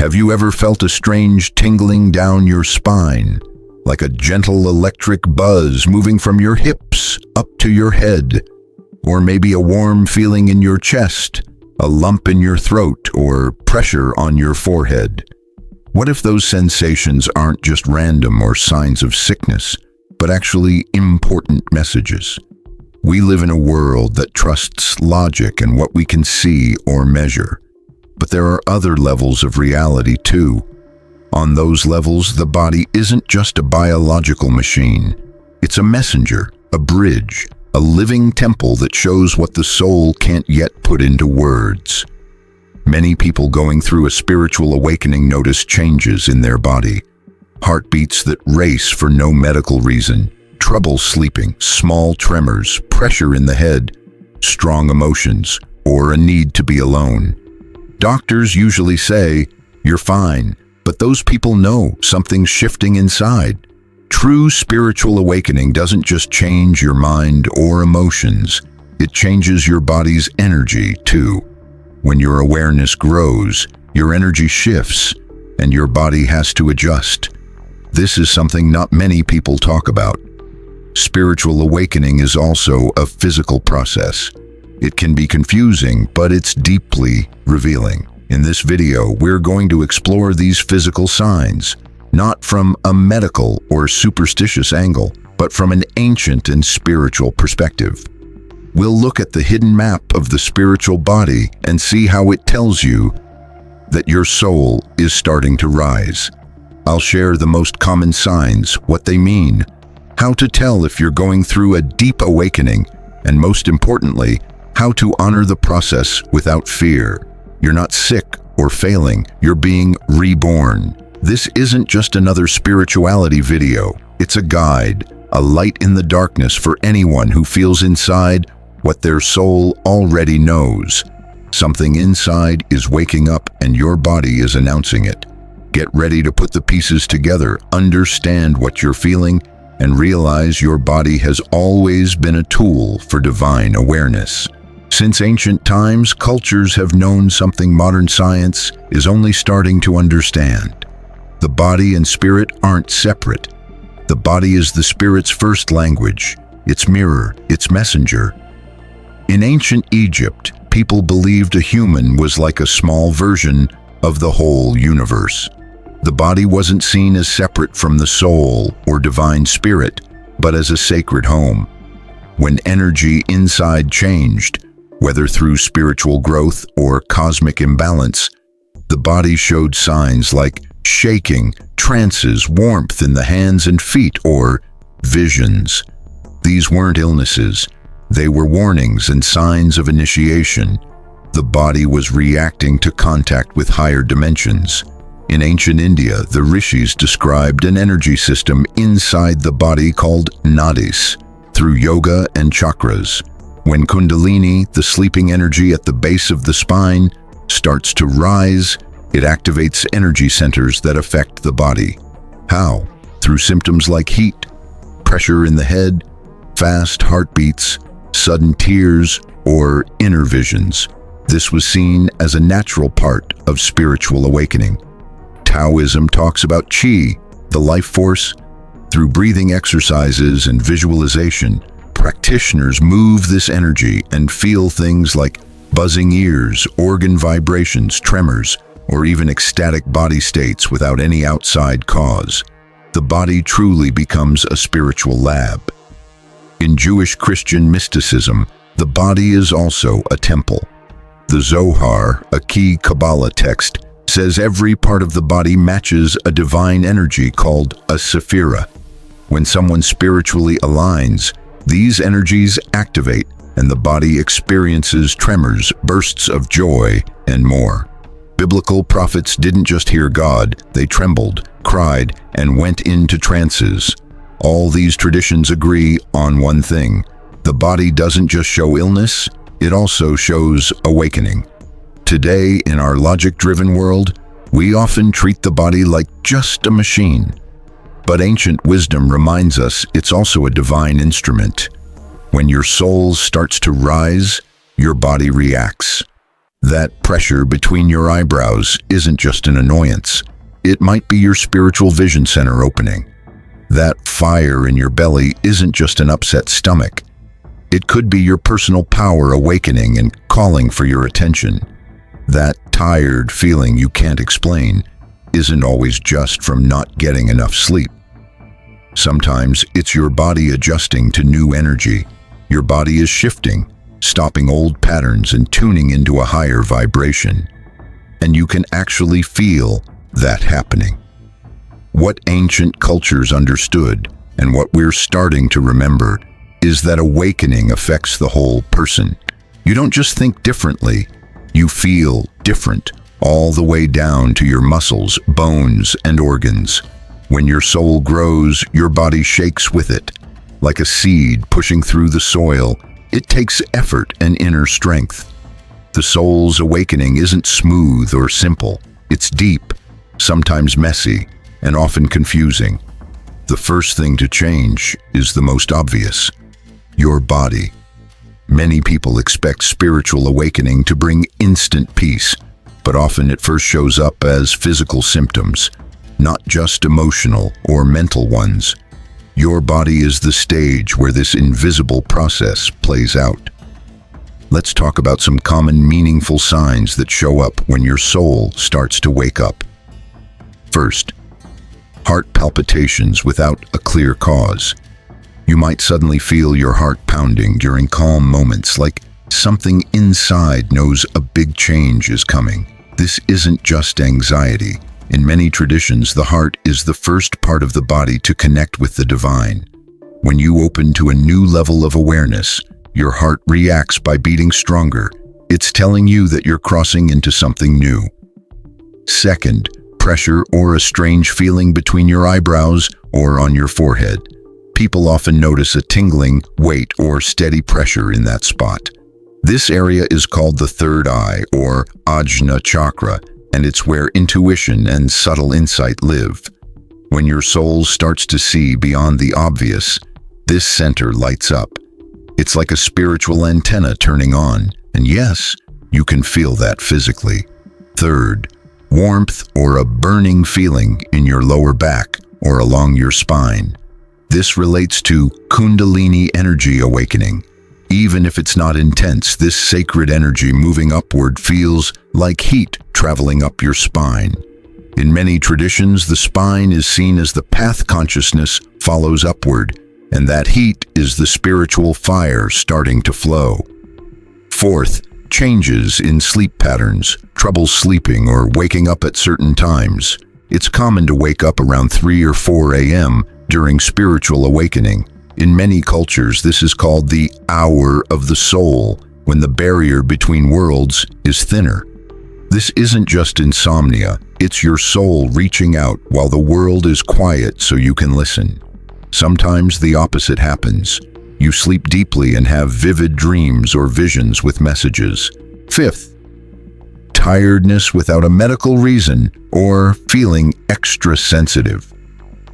Have you ever felt a strange tingling down your spine, like a gentle electric buzz moving from your hips up to your head? Or maybe a warm feeling in your chest, a lump in your throat, or pressure on your forehead? What if those sensations aren't just random or signs of sickness, but actually important messages? We live in a world that trusts logic and what we can see or measure. But there are other levels of reality too. On those levels, the body isn't just a biological machine. It's a messenger, a bridge, a living temple that shows what the soul can't yet put into words. Many people going through a spiritual awakening notice changes in their body. Heartbeats that race for no medical reason, trouble sleeping, small tremors, pressure in the head, strong emotions, or a need to be alone. Doctors usually say, "You're fine," but those people know something's shifting inside. True spiritual awakening doesn't just change your mind or emotions, it changes your body's energy too. When your awareness grows, your energy shifts, and your body has to adjust. This is something not many people talk about. Spiritual awakening is also a physical process. It can be confusing, but it's deeply revealing. In this video, we're going to explore these physical signs, not from a medical or superstitious angle, but from an ancient and spiritual perspective. We'll look at the hidden map of the spiritual body and see how it tells you that your soul is starting to rise. I'll share the most common signs, what they mean, how to tell if you're going through a deep awakening, and most importantly, how to honor the process without fear. You're not sick or failing, you're being reborn. This isn't just another spirituality video, it's a guide, a light in the darkness for anyone who feels inside what their soul already knows. Something inside is waking up and your body is announcing it. Get ready to put the pieces together, understand what you're feeling, and realize your body has always been a tool for divine awareness. Since ancient times, cultures have known something modern science is only starting to understand. The body and spirit aren't separate. The body is the spirit's first language, its mirror, its messenger. In ancient Egypt, people believed a human was like a small version of the whole universe. The body wasn't seen as separate from the soul or divine spirit, but as a sacred home. When energy inside changed, whether through spiritual growth or cosmic imbalance, the body showed signs like shaking, trances, warmth in the hands and feet, or visions. These weren't illnesses. They were warnings and signs of initiation. The body was reacting to contact with higher dimensions. In ancient India, the rishis described an energy system inside the body called nadis, through yoga and chakras. When kundalini, the sleeping energy at the base of the spine, starts to rise, it activates energy centers that affect the body. How? Through symptoms like heat, pressure in the head, fast heartbeats, sudden tears, or inner visions. This was seen as a natural part of spiritual awakening. Taoism talks about qi, the life force. Through breathing exercises and visualization, practitioners move this energy and feel things like buzzing ears, organ vibrations, tremors, or even ecstatic body states without any outside cause. The body truly becomes a spiritual lab. In Jewish Christian mysticism, the body is also a temple. The Zohar, a key Kabbalah text, says every part of the body matches a divine energy called a sephira. When someone spiritually aligns, these energies activate and the body experiences tremors, bursts of joy, and more. Biblical prophets didn't just hear God, they trembled, cried, and went into trances. All these traditions agree on one thing. The body doesn't just show illness, it also shows awakening. Today, in our logic-driven world, we often treat the body like just a machine. But ancient wisdom reminds us it's also a divine instrument. When your soul starts to rise, your body reacts. That pressure between your eyebrows isn't just an annoyance. It might be your spiritual vision center opening. That fire in your belly isn't just an upset stomach. It could be your personal power awakening and calling for your attention. That tired feeling you can't explain isn't always just from not getting enough sleep. Sometimes it's your body adjusting to new energy. Your body is shifting, stopping old patterns and tuning into a higher vibration. And you can actually feel that happening. What ancient cultures understood, and what we're starting to remember, is that awakening affects the whole person. You don't just think differently, you feel different, all the way down to your muscles, bones, and organs. When your soul grows, your body shakes with it. Like a seed pushing through the soil, it takes effort and inner strength. The soul's awakening isn't smooth or simple. It's deep, sometimes messy, and often confusing. The first thing to change is the most obvious: your body. Many people expect spiritual awakening to bring instant peace, but often it first shows up as physical symptoms, not just emotional or mental ones. Your body is the stage where this invisible process plays out. Let's talk about some common meaningful signs that show up when your soul starts to wake up. First, heart palpitations without a clear cause. You might suddenly feel your heart pounding during calm moments, like something inside knows a big change is coming. This isn't just anxiety. In many traditions, the heart is the first part of the body to connect with the divine. When you open to a new level of awareness, your heart reacts by beating stronger. It's telling you that you're crossing into something new. Second, pressure or a strange feeling between your eyebrows or on your forehead. People often notice a tingling, weight, or steady pressure in that spot. This area is called the third eye, or Ajna chakra, and it's where intuition and subtle insight live. When your soul starts to see beyond the obvious, this center lights up. It's like a spiritual antenna turning on, and yes, you can feel that physically. Third, warmth or a burning feeling in your lower back or along your spine. This relates to Kundalini energy awakening. Even if it's not intense, this sacred energy moving upward feels like heat traveling up your spine. In many traditions, the spine is seen as the path consciousness follows upward, and that heat is the spiritual fire starting to flow. Fourth, changes in sleep patterns, trouble sleeping or waking up at certain times. It's common to wake up around 3 or 4 a.m. during spiritual awakening. In many cultures, this is called the hour of the soul, when the barrier between worlds is thinner. This isn't just insomnia, it's your soul reaching out while the world is quiet so you can listen. Sometimes the opposite happens. You sleep deeply and have vivid dreams or visions with messages. Fifth, tiredness without a medical reason or feeling extra sensitive.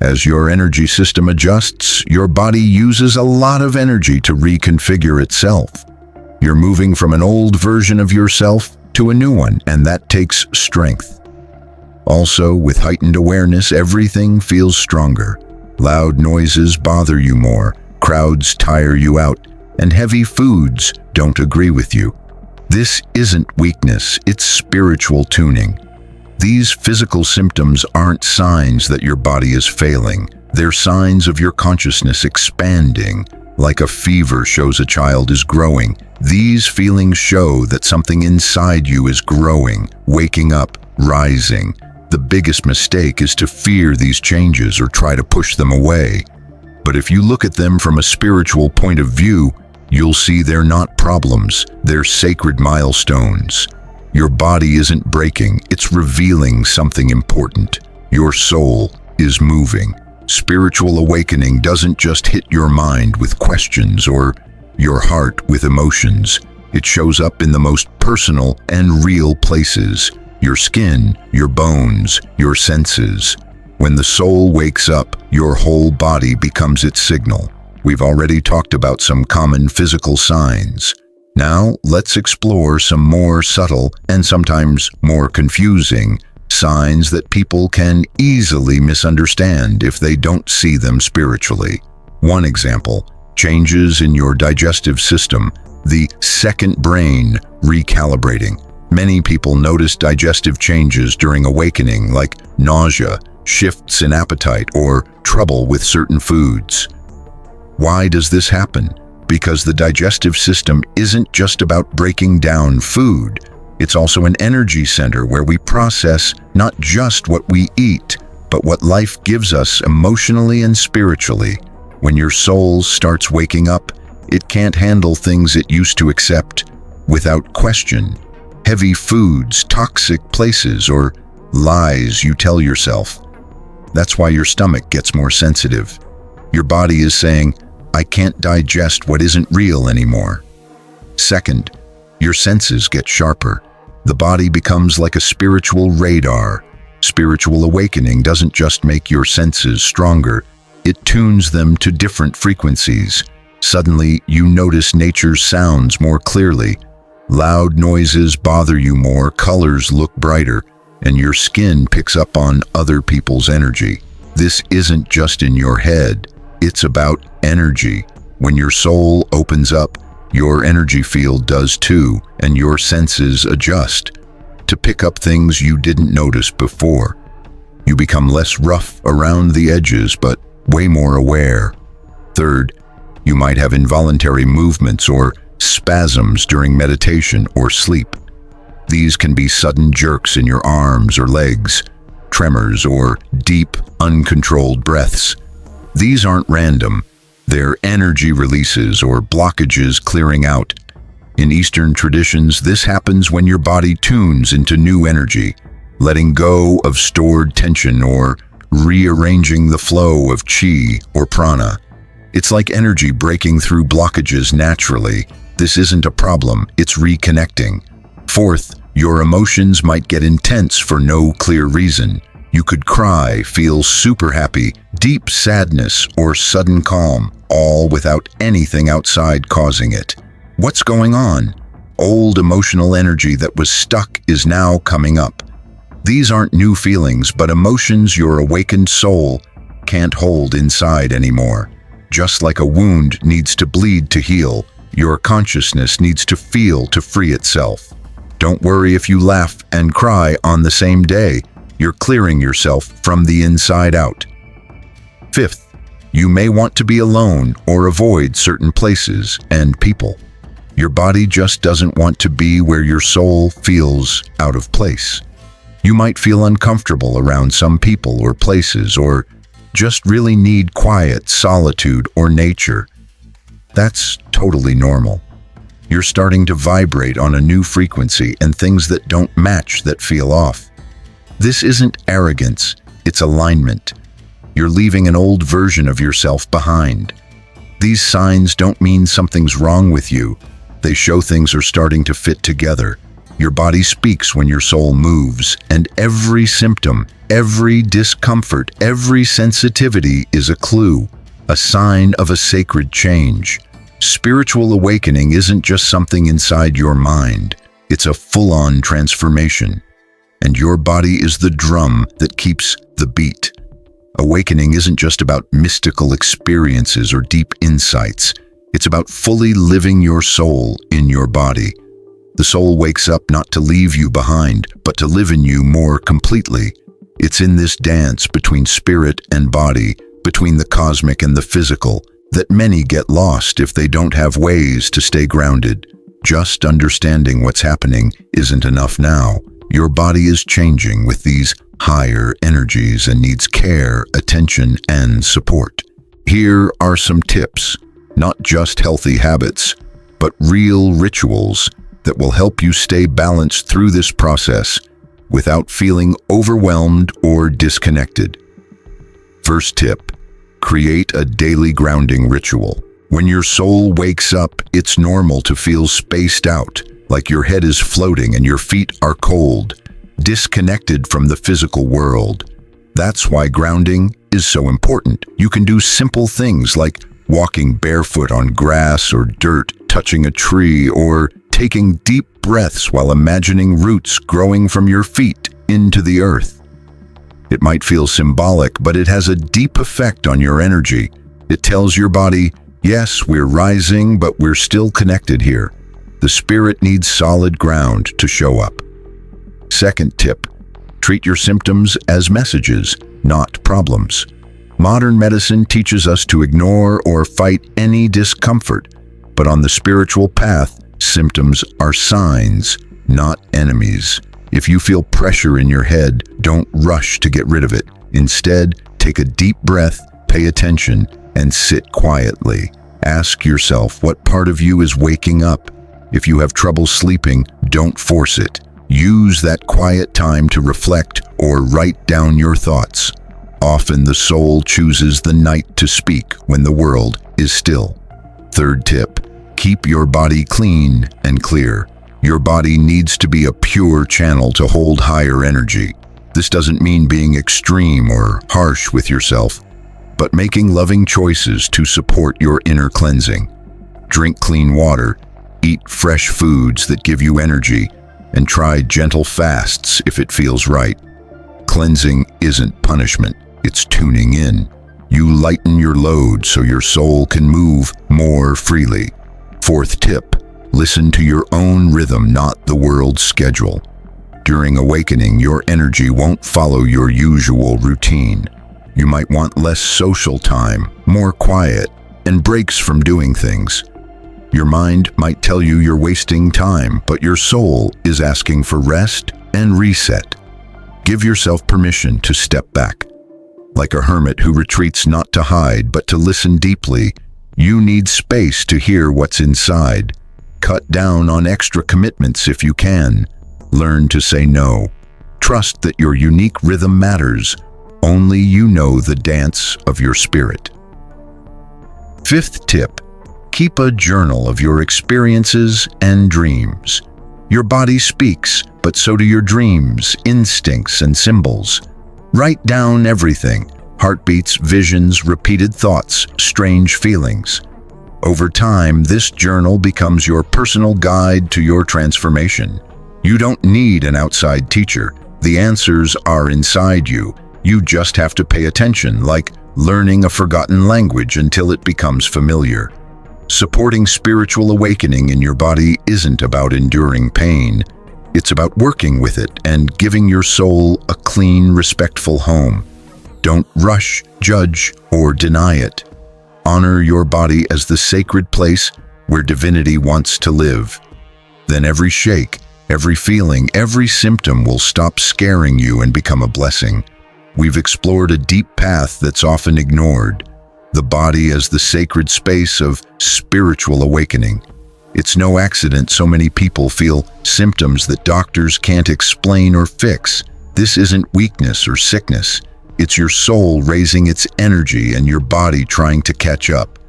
As your energy system adjusts, your body uses a lot of energy to reconfigure itself. You're moving from an old version of yourself to a new one, and that takes strength. Also, with heightened awareness, everything feels stronger. Loud noises bother you more, crowds tire you out, and heavy foods don't agree with you. This isn't weakness, it's spiritual tuning. These physical symptoms aren't signs that your body is failing. They're signs of your consciousness expanding. Like a fever shows a child is growing, these feelings show that something inside you is growing, waking up, rising. The biggest mistake is to fear these changes or try to push them away. But if you look at them from a spiritual point of view, you'll see they're not problems, they're sacred milestones. Your body isn't breaking, it's revealing something important. Your soul is moving. Spiritual awakening doesn't just hit your mind with questions or your heart with emotions. It shows up in the most personal and real places: your skin, your bones, your senses. When the soul wakes up, your whole body becomes its signal. We've already talked about some common physical signs. Now, let's explore some more subtle and sometimes more confusing signs that people can easily misunderstand if they don't see them spiritually. One example, changes in your digestive system, the second brain recalibrating. Many people notice digestive changes during awakening, like nausea, shifts in appetite, or trouble with certain foods. Why does this happen? Because the digestive system isn't just about breaking down food. It's also an energy center where we process not just what we eat, but what life gives us emotionally and spiritually. When your soul starts waking up, it can't handle things it used to accept without question. Heavy foods, toxic places, or lies you tell yourself. That's why your stomach gets more sensitive. Your body is saying, I can't digest what isn't real anymore. Second, your senses get sharper. The body becomes like a spiritual radar. Spiritual awakening doesn't just make your senses stronger, it tunes them to different frequencies. Suddenly, you notice nature's sounds more clearly. Loud noises bother you more, colors look brighter, and your skin picks up on other people's energy. This isn't just in your head, it's about energy. When your soul opens up, your energy field does too, and your senses adjust to pick up things you didn't notice before. You become less rough around the edges, but way more aware. Third, you might have involuntary movements or spasms during meditation or sleep. These can be sudden jerks in your arms or legs, tremors, or deep, uncontrolled breaths. These aren't random. They're energy releases or blockages clearing out. In Eastern traditions, this happens when your body tunes into new energy, letting go of stored tension or rearranging the flow of chi or prana. It's like energy breaking through blockages naturally. This isn't a problem, it's reconnecting. Fourth, your emotions might get intense for no clear reason. You could cry, feel super happy, deep sadness, or sudden calm, all without anything outside causing it. What's going on? Old emotional energy that was stuck is now coming up. These aren't new feelings, but emotions your awakened soul can't hold inside anymore. Just like a wound needs to bleed to heal, your consciousness needs to feel to free itself. Don't worry if you laugh and cry on the same day. You're clearing yourself from the inside out. Fifth, you may want to be alone or avoid certain places and people. Your body just doesn't want to be where your soul feels out of place. You might feel uncomfortable around some people or places, or just really need quiet, solitude, or nature. That's totally normal. You're starting to vibrate on a new frequency, and things that don't match that feel off. This isn't arrogance, it's alignment. You're leaving an old version of yourself behind. These signs don't mean something's wrong with you. They show things are starting to fit together. Your body speaks when your soul moves, and every symptom, every discomfort, every sensitivity is a clue, a sign of a sacred change. Spiritual awakening isn't just something inside your mind. It's a full-on transformation. And your body is the drum that keeps the beat. Awakening isn't just about mystical experiences or deep insights. It's about fully living your soul in your body. The soul wakes up not to leave you behind, but to live in you more completely. It's in this dance between spirit and body, between the cosmic and the physical, that many get lost if they don't have ways to stay grounded. Just understanding what's happening isn't enough now. Your body is changing with these higher energies and needs care, attention, and support. Here are some tips, not just healthy habits, but real rituals that will help you stay balanced through this process without feeling overwhelmed or disconnected. First tip, create a daily grounding ritual. When your soul wakes up, it's normal to feel spaced out, like your head is floating and your feet are cold, disconnected from the physical world. That's why grounding is so important. You can do simple things like walking barefoot on grass or dirt touching a tree, or taking deep breaths while imagining roots growing from your feet into the earth. It might feel symbolic, but it has a deep effect on your energy. It tells your body, yes, we're rising, but we're still connected here. The spirit needs solid ground to show up. Second tip, treat your symptoms as messages, not problems. Modern medicine teaches us to ignore or fight any discomfort, but on the spiritual path, symptoms are signs, not enemies. If you feel pressure in your head, don't rush to get rid of it. Instead, take a deep breath, pay attention, and sit quietly. Ask yourself what part of you is waking up. If you have trouble sleeping, don't force it. Use that quiet time to reflect or write down your thoughts. Often the soul chooses the night to speak when the world is still. Third tip, keep your body clean and clear. Your body needs to be a pure channel to hold higher energy. This doesn't mean being extreme or harsh with yourself, but making loving choices to support your inner cleansing. Drink clean water, eat fresh foods that give you energy, and try gentle fasts if it feels right. Cleansing isn't punishment, it's tuning in. You lighten your load so your soul can move more freely. Fourth tip, listen to your own rhythm, not the world's schedule. During awakening, your energy won't follow your usual routine. You might want less social time, more quiet, and breaks from doing things. Your mind might tell you you're wasting time, but your soul is asking for rest and reset. Give yourself permission to step back. Like a hermit who retreats not to hide, but to listen deeply, you need space to hear what's inside. Cut down on extra commitments if you can. Learn to say no. Trust that your unique rhythm matters. Only you know the dance of your spirit. Fifth tip, keep a journal of your experiences and dreams. Your body speaks, but so do your dreams, instincts, and symbols. Write down everything: heartbeats, visions, repeated thoughts, strange feelings. Over time, this journal becomes your personal guide to your transformation. You don't need an outside teacher. The answers are inside you. You just have to pay attention, like learning a forgotten language until it becomes familiar. Supporting spiritual awakening in your body isn't about enduring pain. It's about working with it and giving your soul a clean, respectful home. Don't rush, judge, or deny it. Honor your body as the sacred place where divinity wants to live. Then every shake, every feeling, every symptom will stop scaring you and become a blessing. We've explored a deep path that's often ignored. The body as the sacred space of spiritual awakening. It's no accident so many people feel symptoms that doctors can't explain or fix. This isn't weakness or sickness. It's your soul raising its energy and your body trying to catch up.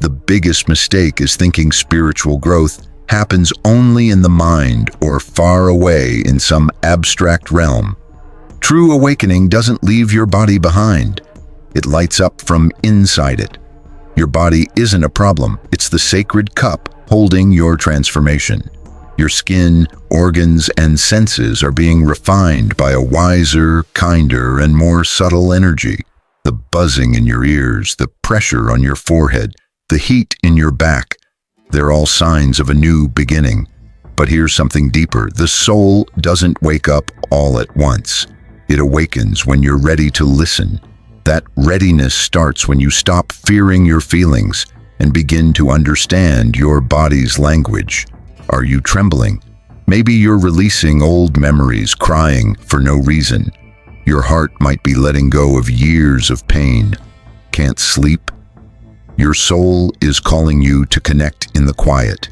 The biggest mistake is thinking spiritual growth happens only in the mind or far away in some abstract realm. True awakening doesn't leave your body behind. It lights up from inside it. Your body isn't a problem. It's the sacred cup holding your transformation. Your skin, organs, and senses are being refined by a wiser, kinder, and more subtle energy. The buzzing in your ears, the pressure on your forehead, the heat in your back, they're all signs of a new beginning. But here's something deeper. The soul doesn't wake up all at once. It awakens when you're ready to listen. That readiness starts when you stop fearing your feelings and begin to understand your body's language. Are you trembling? Maybe you're releasing old memories, crying for no reason. Your heart might be letting go of years of pain. Can't sleep? Your soul is calling you to connect in the quiet.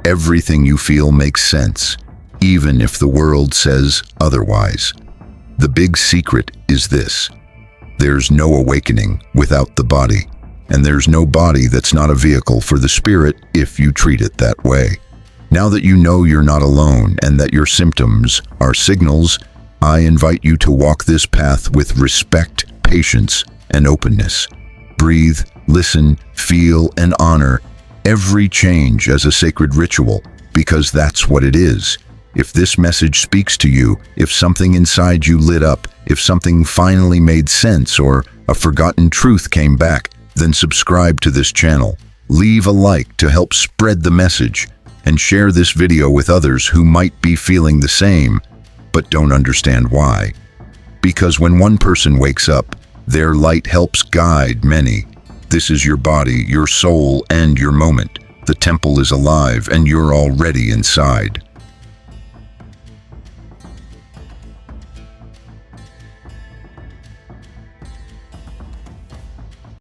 Everything you feel makes sense, even if the world says otherwise. The big secret is this: there's no awakening without the body, and there's no body that's not a vehicle for the spirit if you treat it that way. Now that you know you're not alone and that your symptoms are signals, I invite you to walk this path with respect, patience, and openness. Breathe, listen, feel, and honor every change as a sacred ritual, because that's what it is. If this message speaks to you, if something inside you lit up, if something finally made sense or a forgotten truth came back, then subscribe to this channel. Leave a like to help spread the message, and share this video with others who might be feeling the same, but don't understand why. Because when one person wakes up, their light helps guide many. This is your body, your soul, and your moment. The temple is alive, and you're already inside.